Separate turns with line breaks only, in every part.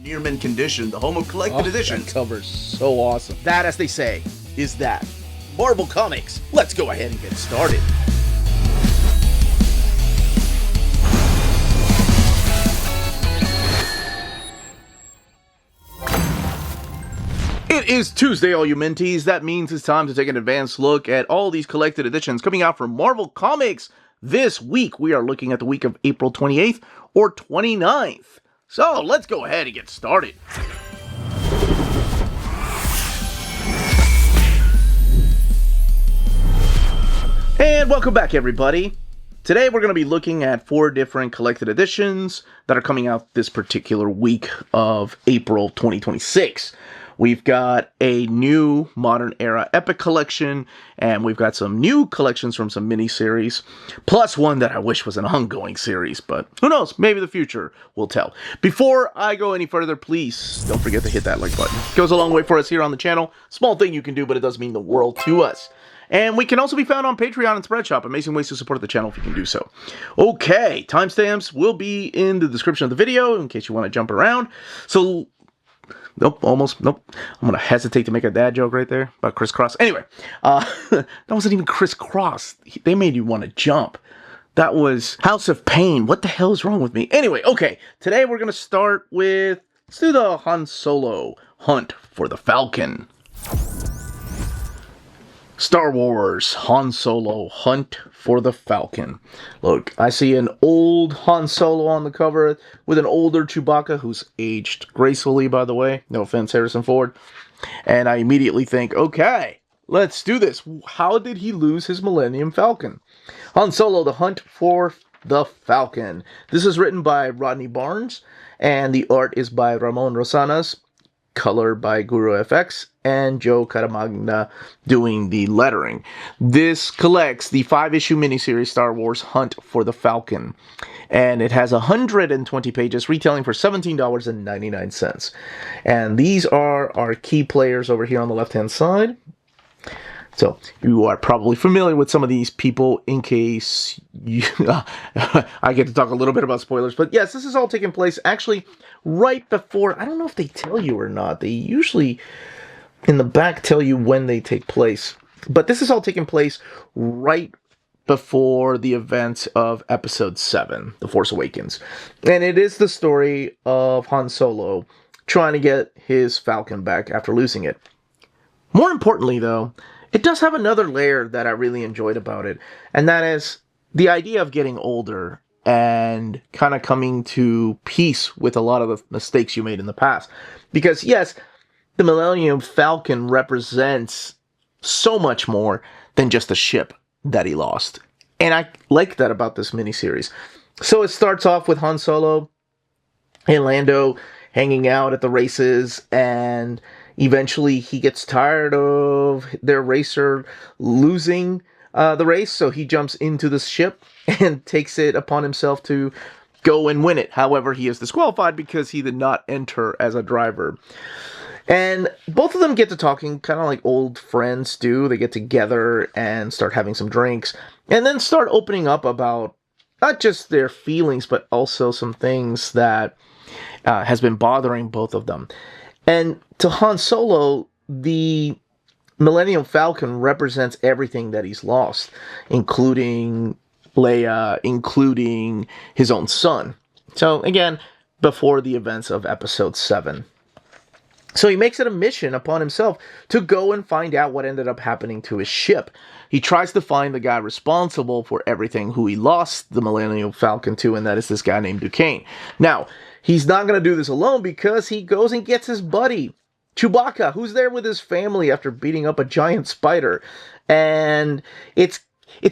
Near mint condition, the home of collected editions.
That cover's so awesome. That, as they say, is that. Marvel Comics. Let's go ahead and get started. It is Tuesday, all you minties. That means it's time to take an advanced look at all these collected editions coming out from Marvel Comics. This week, we are looking at the week of April 28th or 29th. So, let's go ahead and get started. And welcome back, everybody. Today, we're going to be looking at 4 different collected editions that are coming out this particular week of April 2026. We've got a new Modern Era Epic collection, and we've got some new collections from some miniseries, plus one that I wish was an ongoing series, but who knows, maybe the future will tell. Before I go any further, please don't forget to hit that like button. It goes a long way for us here on the channel. Small thing you can do, but it does mean the world to us. And we can also be found on Patreon and Spreadshop. Amazing ways to support the channel if you can do so. Okay, timestamps will be in the description of the video in case you want to jump around. So... Nope, almost, nope. I'm going to hesitate to make a dad joke right there about crisscross. Anyway, that wasn't even crisscross. They made you want to jump. That was House of Pain. What the hell is wrong with me? Anyway, okay. Today we're going to start with, let's do the Han Solo Hunt for the Falcon. Star Wars Han Solo Hunt for the Falcon. Look, I see an old Han Solo on the cover with an older Chewbacca who's aged gracefully, by the way. No offense, Harrison Ford. And I immediately think, okay, let's do this. How did he lose his Millennium Falcon? Han Solo, the Hunt for the Falcon. This is written by Rodney Barnes, and the art is by Ramon Rosanas. Color by Guru FX, and Joe Caramagna doing the lettering. This collects the 5-issue miniseries Star Wars Hunt for the Falcon, and it has 120 pages, retailing for $17.99. And these are our key players over here on the left-hand side. So, you are probably familiar with some of these people in case you, I get to talk a little bit about spoilers. But yes, this is all taking place actually right before, I don't know if they tell you or not. They usually, in the back, tell you when they take place. But this is all taking place right before the events of Episode 7, The Force Awakens. And it is the story of Han Solo trying to get his Falcon back after losing it. More importantly, though, it does have another layer that I really enjoyed about it, and that is the idea of getting older and kind of coming to peace with a lot of the mistakes you made in the past. Because, yes, the Millennium Falcon represents so much more than just a ship that he lost. And I like that about this miniseries. So it starts off with Han Solo and Lando hanging out at the races, and eventually he gets tired of their racer losing the race, so he jumps into the ship and takes it upon himself to go and win it. However, he is disqualified because he did not enter as a driver. And both of them get to talking kind of like old friends do. They get together and start having some drinks, and then start opening up about not just their feelings, but also some things that has been bothering both of them. And to Han Solo, the Millennium Falcon represents everything that he's lost, including Leia, including his own son. So, again, before the events of Episode 7. So he makes it a mission upon himself to go and find out what ended up happening to his ship. He tries to find the guy responsible for everything who he lost the Millennium Falcon to, and that is this guy named Duquesne. Now, he's not going to do this alone because he goes and gets his buddy, Chewbacca, who's there with his family after beating up a giant spider. And it's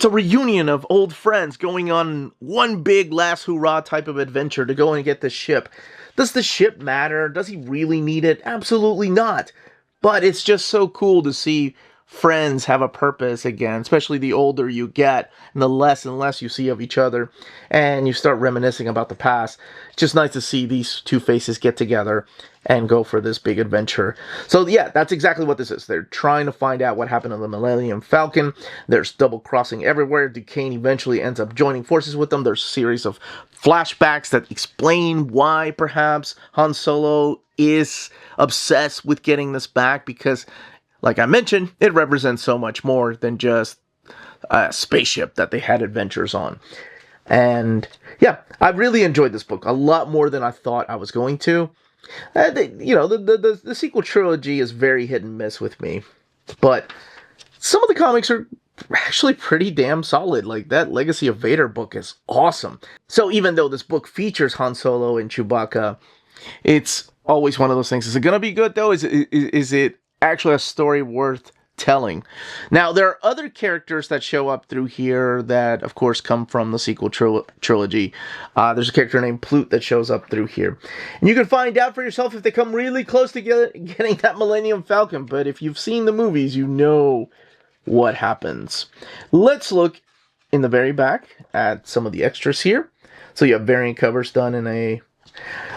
a reunion of old friends going on one big last hurrah type of adventure to go and get the ship. Does the ship matter? Does he really need it? Absolutely not. But it's just so cool to see friends have a purpose again, especially the older you get and the less and less you see of each other, and you start reminiscing about the past. It's just nice to see these two faces get together and go for this big adventure. So yeah, that's exactly what this is. They're trying to find out what happened to the Millennium Falcon. There's double crossing everywhere. Duquesne eventually ends up joining forces with them. There's a series of flashbacks that explain why perhaps Han Solo is obsessed with getting this back, because like I mentioned, it represents so much more than just a spaceship that they had adventures on. And yeah, I really enjoyed this book a lot more than I thought I was going to. The sequel trilogy is very hit and miss with me, but some of the comics are actually pretty damn solid. Like, that Legacy of Vader book is awesome. So even though this book features Han Solo and Chewbacca, it's always one of those things. Is it going to be good, though? Is it actually a story worth telling? Now, there are other characters that show up through here that, of course, come from the sequel trilogy. There's a character named Plute that shows up through here. And you can find out for yourself if they come really close to getting that Millennium Falcon. But if you've seen the movies, you know what happens. Let's look in the very back at some of the extras here. So you have variant covers done in a,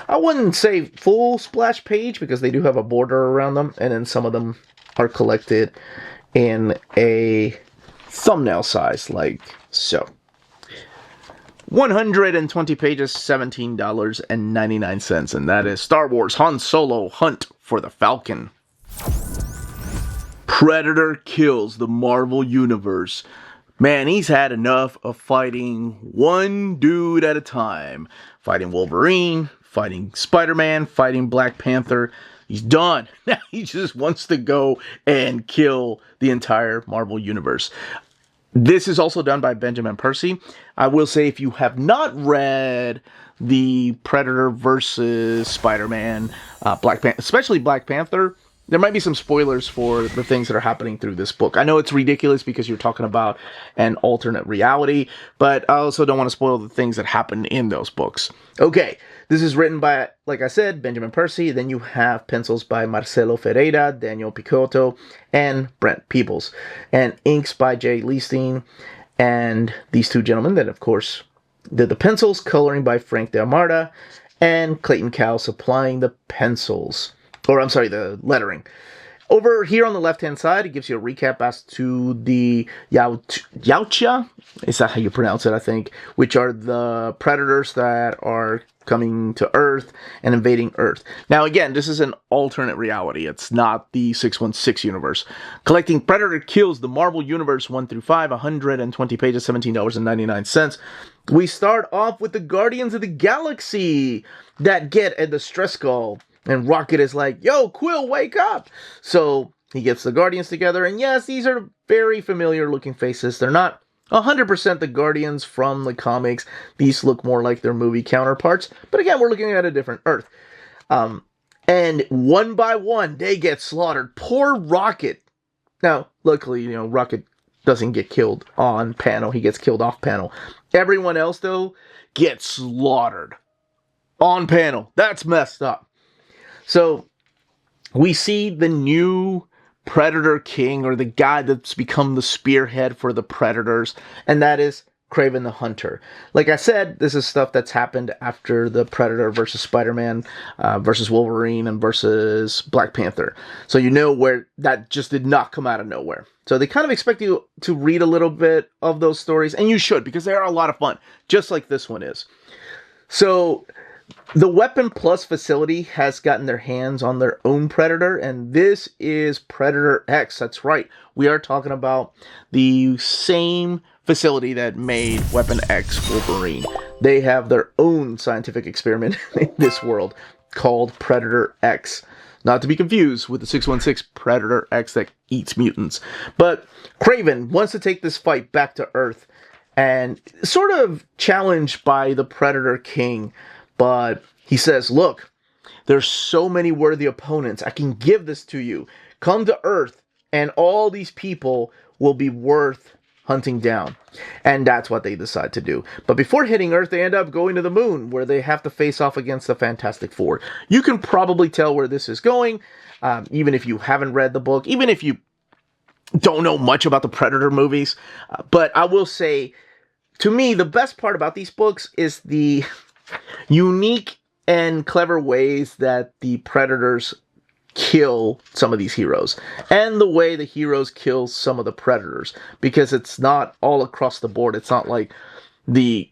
I wouldn't say full splash page, because they do have a border around them, and then some of them are collected in a thumbnail size, like so. 120 pages, $17.99, and that is Star Wars Han Solo Hunt for the Falcon. Predator kills the Marvel Universe. Man, he's had enough of fighting one dude at a time. Fighting Wolverine, fighting Spider-Man, fighting Black Panther. He's done. Now he just wants to go and kill the entire Marvel Universe. This is also done by Benjamin Percy. I will say, if you have not read the Predator versus Spider-Man, especially Black Panther, there might be some spoilers for the things that are happening through this book. I know it's ridiculous because you're talking about an alternate reality, but I also don't want to spoil the things that happen in those books. Okay, this is written by, like I said, Benjamin Percy. Then you have pencils by Marcelo Ferreira, Daniel Picotto, and Brent Peebles. And inks by Jay Leestein, and these two gentlemen that, of course, did the pencils, coloring by Frank Del Marta, and Clayton Cow supplying the pencils. Or, I'm sorry, the lettering. Over here on the left-hand side, it gives you a recap as to the Yautja, is that how you pronounce it, I think, which are the predators that are coming to Earth and invading Earth. Now, again, this is an alternate reality. It's not the 616 universe. Collecting Predator Kills the Marvel Universe 1 through 5, 120 pages, $17.99. We start off with the Guardians of the Galaxy that get a distress call. And Rocket is like, yo, Quill, wake up! So he gets the Guardians together, and yes, these are very familiar looking faces. They're not 100% the Guardians from the comics. These look more like their movie counterparts. But again, we're looking at a different Earth. And one by one, they get slaughtered. Poor Rocket. Now, luckily, Rocket doesn't get killed on panel. He gets killed off panel. Everyone else, though, gets slaughtered on panel. That's messed up. So, we see the new Predator King, or the guy that's become the spearhead for the Predators, and that is Kraven the Hunter. Like I said, this is stuff that's happened after the Predator versus Spider-Man, versus Wolverine, and versus Black Panther. So you know where that just did not come out of nowhere. So they kind of expect you to read a little bit of those stories, and you should, because they are a lot of fun, just like this one is. So the Weapon Plus facility has gotten their hands on their own Predator, and this is Predator X. That's right. We are talking about the same facility that made Weapon X Wolverine. They have their own scientific experiment in this world called Predator X. Not to be confused with the 616 Predator X that eats mutants. But Kraven wants to take this fight back to Earth, and sort of challenged by the Predator King. But he says, look, there's so many worthy opponents. I can give this to you. Come to Earth, and all these people will be worth hunting down. And that's what they decide to do. But before hitting Earth, they end up going to the moon, where they have to face off against the Fantastic Four. You can probably tell where this is going, even if you haven't read the book, even if you don't know much about the Predator movies, but I will say, to me, the best part about these books is the unique and clever ways that the Predators kill some of these heroes, and the way the heroes kill some of the Predators, because it's not all across the board. It's not like the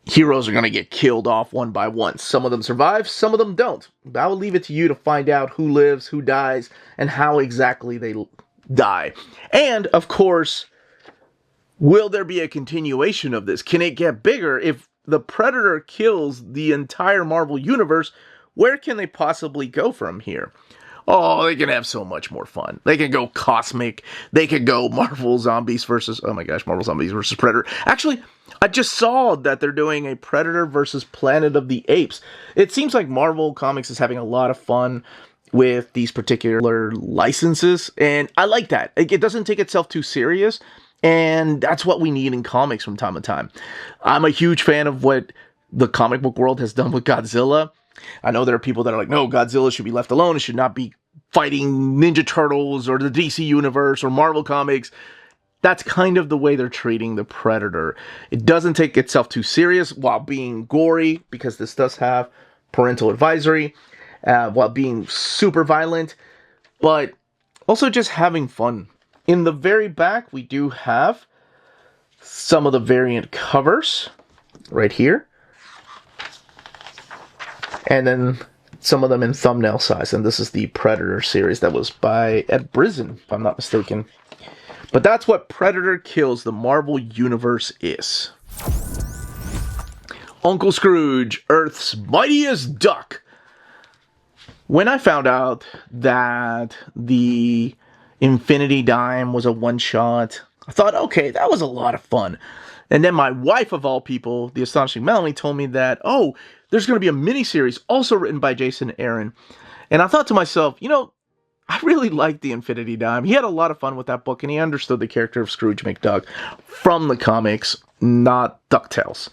heroes are going to get killed off one by one. Some of them survive, some of them don't. I will leave it to you to find out who lives, who dies, and how exactly they die. And, of course, will there be a continuation of this? Can it get bigger? If the Predator kills the entire Marvel Universe, where can they possibly go from here? Oh, they can have so much more fun. They can go cosmic. They could go Marvel Zombies versus... Oh my gosh, Marvel Zombies versus Predator. Actually, I just saw that they're doing a Predator versus Planet of the Apes. It seems like Marvel Comics is having a lot of fun with these particular licenses, and I like that. It doesn't take itself too serious, and that's what we need in comics from time to time. I'm a huge fan of what the comic book world has done with Godzilla. I know there are people that are like, no, Godzilla should be left alone. It should not be fighting Ninja Turtles or the DC Universe or Marvel Comics. That's kind of the way they're treating the Predator. It doesn't take itself too serious while being gory, because this does have parental advisory, while being super violent, but also just having fun. In the very back, we do have some of the variant covers right here. And then some of them in thumbnail size. And this is the Predator series that was by Ed Brisson, if I'm not mistaken. But that's what Predator Kills the Marvel Universe is. Uncle Scrooge, Earth's Mightiest Duck. When I found out that the Infinity Dime was a one-shot, I thought, okay, that was a lot of fun. And then my wife, of all people, the astonishing Melanie, told me that, oh, there's going to be a miniseries also written by Jason Aaron. And I thought to myself, you know, I really liked the Infinity Dime. He had a lot of fun with that book, and he understood the character of Scrooge McDuck from the comics, not DuckTales.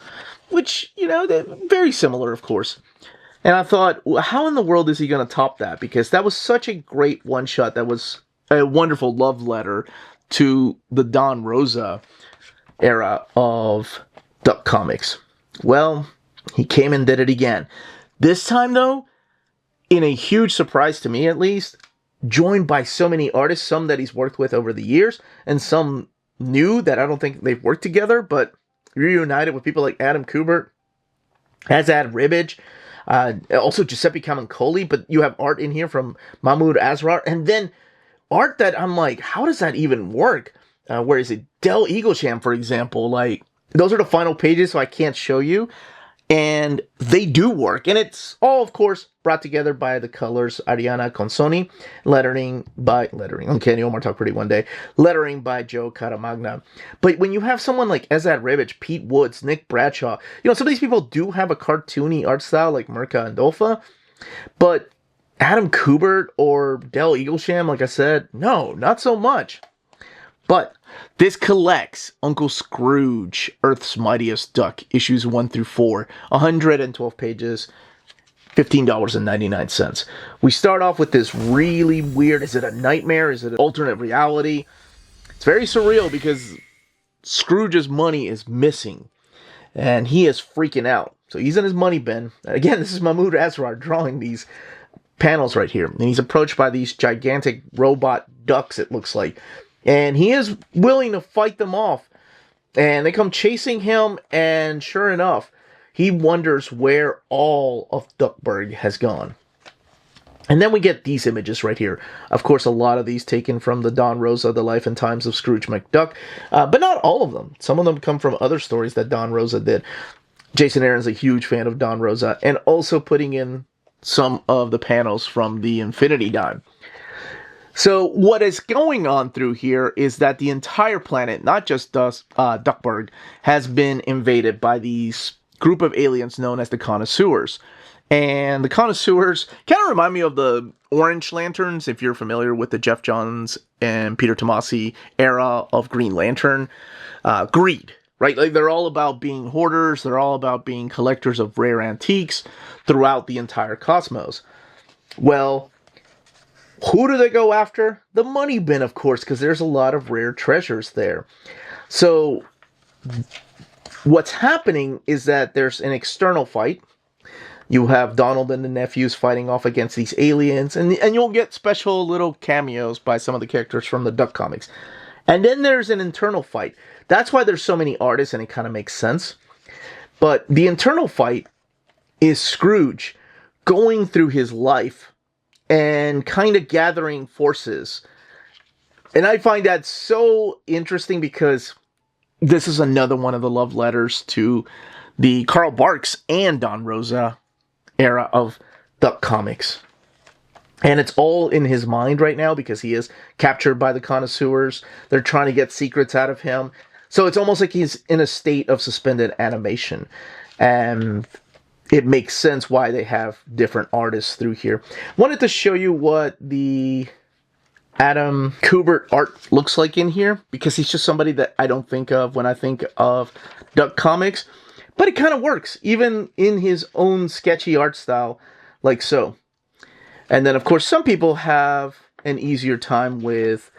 Which, you know, they're very similar, of course. And I thought, well, how in the world is he going to top that? Because that was such a great one-shot. That was a wonderful love letter to the Don Rosa era of Duck Comics. Well, he came and did it again. This time, though, in a huge surprise to me, at least, joined by so many artists, some that he's worked with over the years, and some new that I don't think they've worked together, but reunited with people like Adam Kubert, Azad Ribbage, also Giuseppe Camuncoli, but you have art in here from Mahmoud Asrar, and then art that I'm like, how does that even work? Where is it? Del Eaglesham, for example, like, those are the final pages, so I can't show you. And they do work. And it's all, of course, brought together by the colors Ariana Consoni, lettering, Kenny Omar talk pretty one day, lettering by Joe Caramagna. But when you have someone like Ezad Ribbage, Pete Woods, Nick Bradshaw, you know, some of these people do have a cartoony art style like Mirka and Dolpha, but Adam Kubert or Del Eaglesham, like I said, no, not so much. But this collects Uncle Scrooge, Earth's Mightiest Duck, issues 1 through 4, 112 pages, $15.99. We start off with this really weird, is it a nightmare? Is it an alternate reality? It's very surreal because Scrooge's money is missing, and he is freaking out. So he's in his money bin. Again, this is Mahmoud Asrar drawing these panels right here. And he's approached by these gigantic robot ducks, it looks like. And he is willing to fight them off. And they come chasing him, and sure enough, he wonders where all of Duckburg has gone. And then we get these images right here. Of course, a lot of these taken from the Don Rosa, The Life and Times of Scrooge McDuck. But not all of them. Some of them come from other stories that Don Rosa did. Jason Aaron's a huge fan of Don Rosa, and also putting in some of the panels from the Infinity Dime. So what is going on through here is that the entire planet, not just Duckburg, has been invaded by these group of aliens known as the Connoisseurs. And the Connoisseurs kind of remind me of the Orange Lanterns, if you're familiar with the Jeff Johns and Peter Tomasi era of Green Lantern. Greed, right? Like, they're all about being hoarders. They're all about being collectors of rare antiques throughout the entire cosmos. Well, Who do they go after? The money bin, of course, because there's a lot of rare treasures there. So what's happening is that there's an external fight. You have Donald and the nephews fighting off against these aliens, and you'll get special little cameos by some of the characters from the Duck comics. And then there's an internal fight. That's why there's so many artists, and it kind of makes sense. But the internal fight is Scrooge going through his life and kind of gathering forces. And I find that so interesting because this is another one of the love letters to the Carl Barks and Don Rosa era of Duck comics. And it's all in his mind right now because he is captured by the connoisseurs. They're trying to get secrets out of him. So it's almost like he's in a state of suspended animation. And it makes sense why they have different artists through here. Wanted to show you what the Adam Kubert art looks like in here, because he's just somebody that I don't think of when I think of Duck comics. But it kind of works, even in his own sketchy art style, like so. And then, of course, some people have an easier time with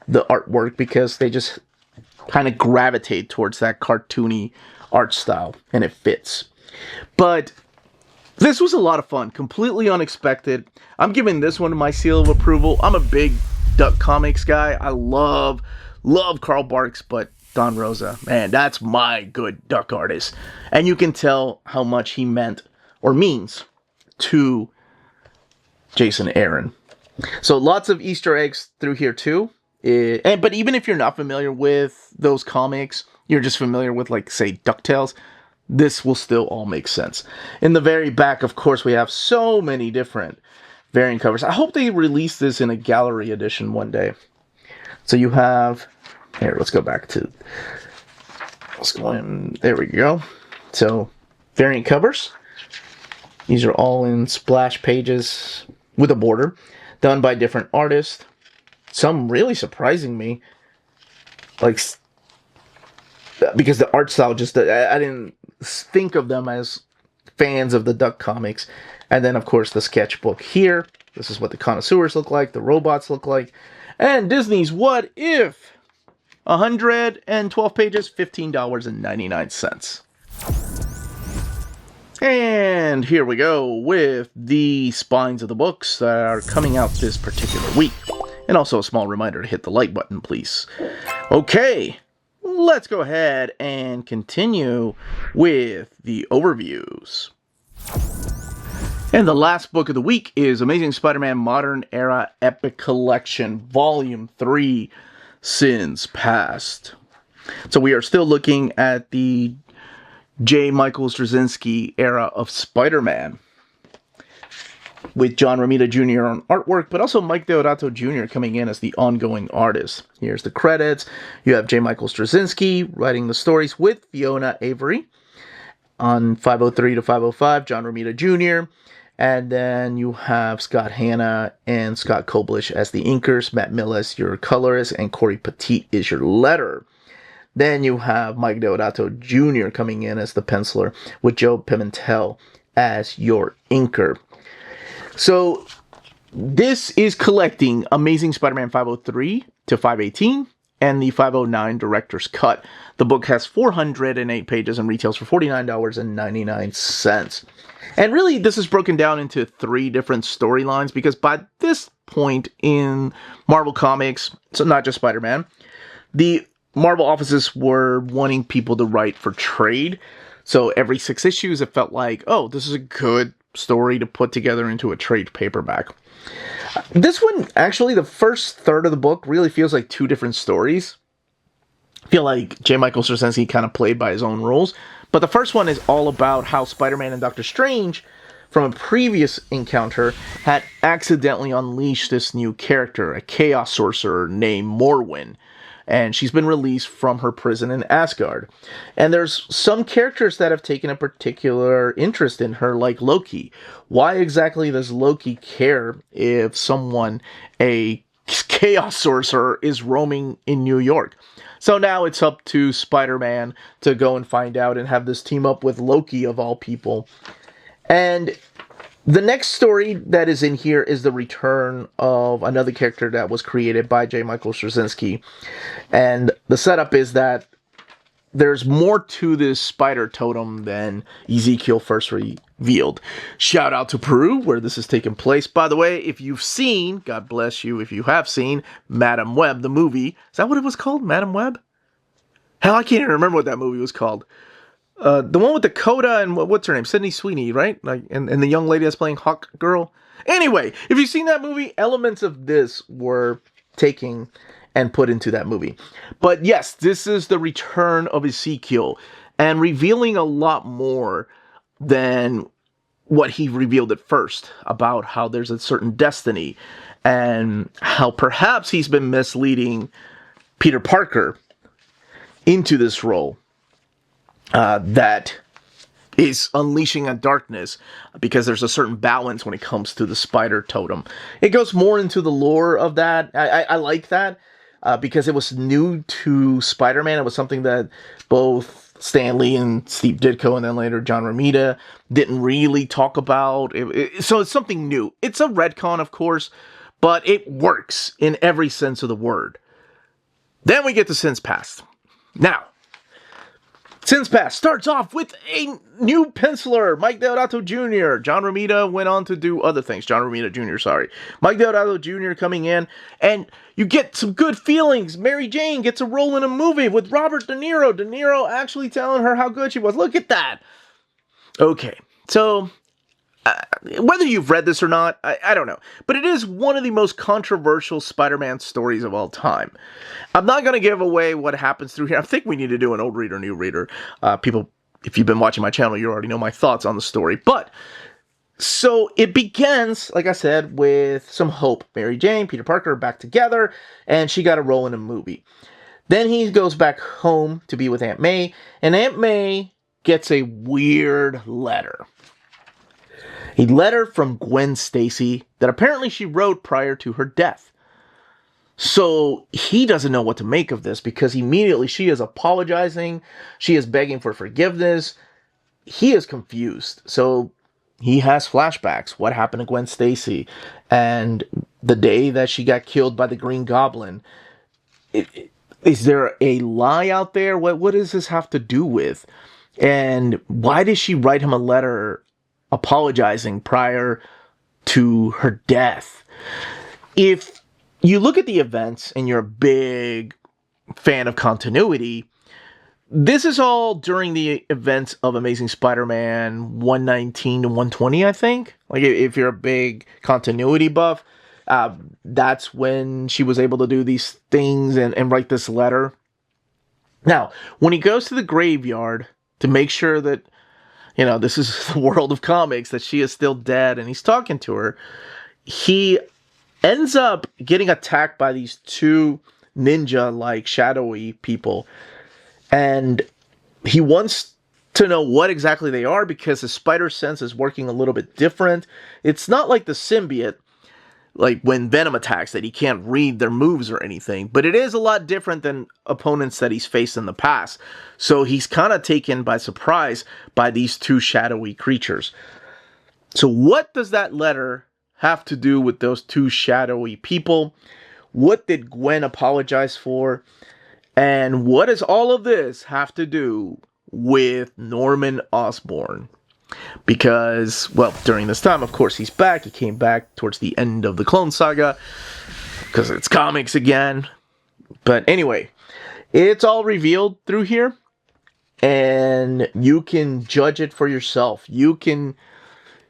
the artwork because they just kind of gravitate towards that cartoony art style, and it fits. But this was a lot of fun, completely unexpected. I'm giving this one my seal of approval. I'm a big Duck comics guy. I love Carl Barks, but Don Rosa, man, that's my good Duck artist. And you can tell how much he meant or means to Jason Aaron. So lots of Easter eggs through here too. But even if you're not familiar with those comics, you're just familiar with, like, say, DuckTales, this will still all make sense. In the very back, of course, we have so many different variant covers. I hope they release this in a gallery edition one day. So you have... Here, let's go back to... Let's go in... There we go. So, variant covers. These are all in splash pages with a border, done by different artists. Some really surprising me, like, because the art style just, I didn't think of them as fans of the Duck comics. And then, of course, the sketchbook here. This is what the connoisseurs look like, the robots look like, and Disney's What If? 112 pages, $15.99. And here we go with the spines of the books that are coming out this particular week. And also a small reminder to hit the like button, please. Okay, let's go ahead and continue with the overviews. And the last book of the week is Amazing Spider-Man Modern Era Epic Collection, Volume 3, Sins Past. So we are still looking at the J. Michael Straczynski era of Spider-Man, with John Romita Jr. on artwork, but also Mike Deodato Jr. coming in as the ongoing artist. Here's the credits. You have J. Michael Straczynski writing the stories with Fiona Avery on 503 to 505, John Romita Jr., and then you have Scott Hanna and Scott Koblish as the inkers, Matt Millis, your colorist, and Corey Petit is your letterer. Then you have Mike Deodato Jr. coming in as the penciler, with Joe Pimentel as your inker. So this is collecting Amazing Spider-Man 503 to 518 and the 509 Director's Cut. The book has 408 pages and retails for $49.99. And really, this is broken down into 3 different storylines, because by this point in Marvel Comics, so not just Spider-Man, the Marvel offices were wanting people to write for trade. So every 6 issues, it felt like, oh, this is a good story to put together into a trade paperback. This one, actually, the first third of the book really feels like 2 different stories. I feel like J. Michael Straczynski kind of played by his own rules. But the first one is all about how Spider-Man and Doctor Strange, from a previous encounter, had accidentally unleashed this new character, a chaos sorcerer named Morwyn. And she's been released from her prison in Asgard. And there's some characters that have taken a particular interest in her, like Loki. Why exactly does Loki care if someone, a chaos sorcerer, is roaming in New York? So now it's up to Spider-Man to go and find out and have this team up with Loki, of all people. And The next story that is in here is the return of another character that was created by J. Michael Straczynski. And the setup is that there's more to this spider totem than Ezekiel first revealed. Shout out to Peru, where this is taking place. By the way, if you've seen, God bless you, if you have seen Madam Web, the movie. Is that what it was called? Madam Web? Hell, I can't even remember what that movie was called. The one with Dakota and what's her name? Sydney Sweeney, right? Like, and the young lady that's playing Hawk Girl. Anyway, if you've seen that movie, elements of this were taken and put into that movie. But yes, this is the return of Ezekiel and revealing a lot more than what he revealed at first about how there's a certain destiny and how perhaps he's been misleading Peter Parker into this role. That is unleashing a darkness because there's a certain balance when it comes to the spider totem. It goes more into the lore of that. I like that because it was new to Spider-Man. It was something that both Stan Lee and Steve Ditko and then later John Romita didn't really talk about. So it's something new. It's a retcon, of course, but it works in every sense of the word. Then we get to Sins Past. Now, Sins Past starts off with a new penciler, Mike Deodato Jr. John Romita went on to do other things. John Romita Jr., sorry. Mike Deodato Jr. coming in, and you get some good feelings. Mary Jane gets a role in a movie with Robert De Niro. De Niro actually telling her how good she was. Look at that. Okay, so whether you've read this or not, I don't know. But it is one of the most controversial Spider-Man stories of all time. I'm not going to give away what happens through here. I think we need to do an old reader, new reader. People, if you've been watching my channel, you already know my thoughts on the story. But, so it begins, like I said, with some hope. Mary Jane, Peter Parker are back together, and she got a role in a movie. Then he goes back home to be with Aunt May, and Aunt May gets a weird letter. A letter from Gwen Stacy that apparently she wrote prior to her death. So he doesn't know what to make of this because immediately she is apologizing. She is begging for forgiveness. He is confused. So he has flashbacks. What happened to Gwen Stacy? And the day that she got killed by the Green Goblin. Is there a lie out there? What does this have to do with? And why did she write him a letter apologizing prior to her death? If you look at the events and you're a big fan of continuity, this is all during the events of Amazing Spider-Man 119 to 120, I think. Like, if you're a big continuity buff, that's when she was able to do these things and write this letter. Now, when he goes to the graveyard to make sure that, you know, this is the world of comics, that she is still dead, and he's talking to her, he ends up getting attacked by these two ninja-like shadowy people. And he wants to know what exactly they are because his spider sense is working a little bit different. It's not like the symbiote, like when Venom attacks, that he can't read their moves or anything. But it is a lot different than opponents that he's faced in the past. So he's kind of taken by surprise by these two shadowy creatures. So what does that letter have to do with those two shadowy people? What did Gwen apologize for? And what does all of this have to do with Norman Osborn? Because, well, during this time, of course, he's back. He came back towards the end of the Clone Saga, because it's comics again. But anyway, it's all revealed through here, and you can judge it for yourself. You can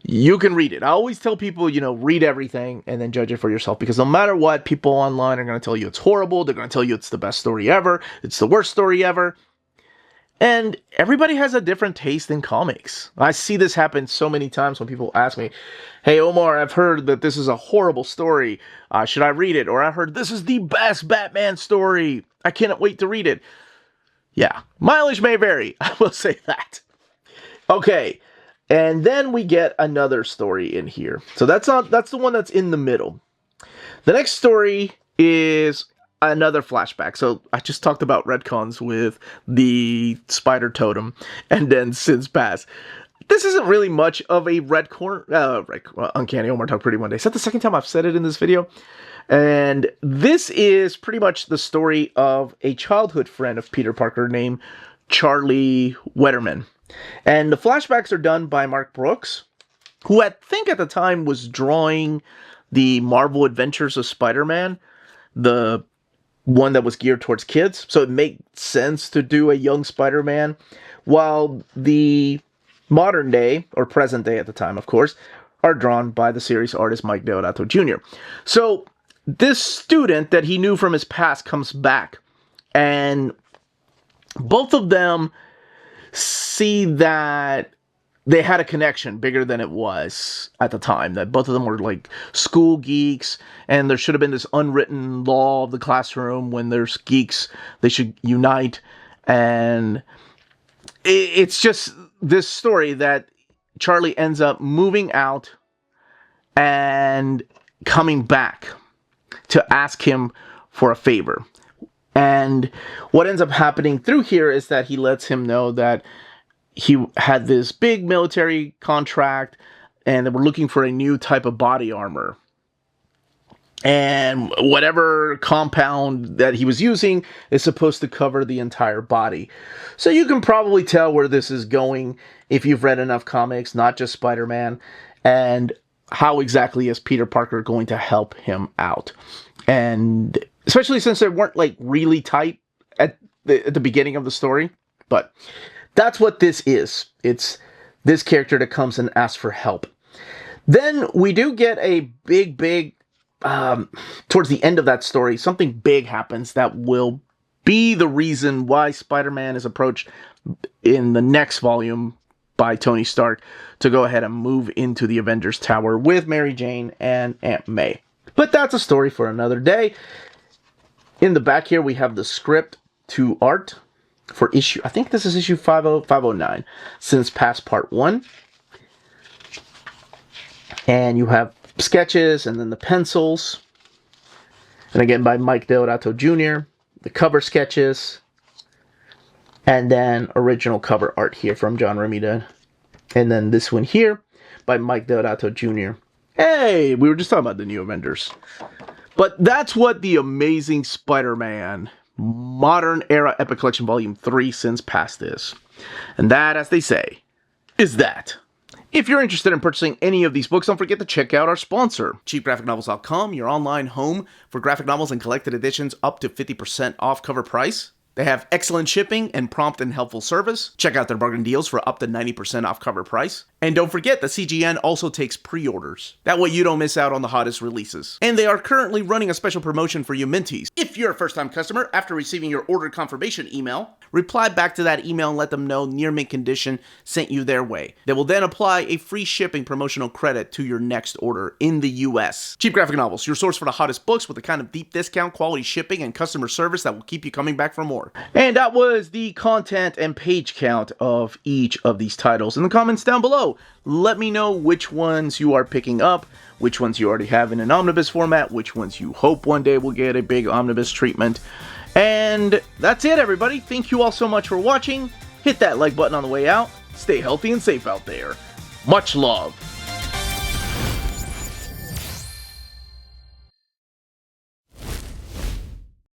read it. I always tell people, you know, read everything and then judge it for yourself, because no matter what, people online are going to tell you it's horrible. They're going to tell you it's the best story ever. It's the worst story ever. And everybody has a different taste in comics. I see this happen so many times when people ask me, hey, Omar, I've heard that this is a horrible story. Should I read it? Or I heard this is the best Batman story. I cannot wait to read it. Yeah, mileage may vary. I will say that. Okay, and then we get another story in here. So that's the one that's in the middle. The next story is another flashback. So I just talked about retcons with the spider totem and then Sins Past. this isn't really much of a Uncanny Omar Talk Pretty Monday. Is that the second time I've said it in this video? And this is pretty much the story of a childhood friend of Peter Parker named Charlie Wetterman. And the flashbacks are done by Mark Brooks, who I think at the time was drawing the Marvel Adventures of Spider-Man, the one that was geared towards kids. So it made sense to do a young Spider-Man, while the modern day, or present day at the time, of course, are drawn by the series artist Mike Deodato Jr. So this student that he knew from his past comes back, and both of them see that they had a connection bigger than it was at the time, that both of them were like school geeks, and there should have been this unwritten law of the classroom: when there's geeks, they should unite. And it's just this story that Charlie ends up moving out and coming back to ask him for a favor. And what ends up happening through here is that he lets him know that he had this big military contract and they were looking for a new type of body armor. And whatever compound that he was using is supposed to cover the entire body. So you can probably tell where this is going if you've read enough comics, not just Spider-Man, and how exactly is Peter Parker going to help him out. And especially since they weren't like really tight at the beginning of the story. But that's what this is. It's this character that comes and asks for help. Then we do get a big, towards the end of that story, something big happens that will be the reason why Spider-Man is approached in the next volume by Tony Stark to go ahead and move into the Avengers Tower with Mary Jane and Aunt May. But that's a story for another day. In the back here, we have the script to art for issue, I think this is issue 509, since past part 1. And you have sketches and then the pencils. And again by Mike Deodato Jr., the cover sketches, and then original cover art here from John Romita. And then this one here by Mike Deodato Jr. Hey, we were just talking about the new Avengers. But that's what the Amazing Spider-Man Modern Era Epic Collection Volume 3 Since Past is. And that, as they say, is that. If you're interested in purchasing any of these books, don't forget to check out our sponsor, cheapgraphicnovels.com, your online home for graphic novels and collected editions up to 50% off cover price. They have excellent shipping and prompt and helpful service. Check out their bargain deals for up to 90% off cover price. And don't forget that CGN also takes pre-orders. That way you don't miss out on the hottest releases. And they are currently running a special promotion for you Minties. If you're a first-time customer, after receiving your order confirmation email, reply back to that email and let them know Near Mint Condition sent you their way. They will then apply a free shipping promotional credit to your next order in the US. Cheap Graphic Novels, your source for the hottest books with the kind of deep discount, quality shipping, and customer service that will keep you coming back for more. And that was the content and page count of each of these titles. In the comments down below, let me know which ones you are picking up, which ones you already have in an omnibus format, which ones you hope one day will get a big omnibus treatment. And that's it, everybody. Thank you all so much for watching. Hit that like button on the way out. Stay healthy and safe out there. Much love.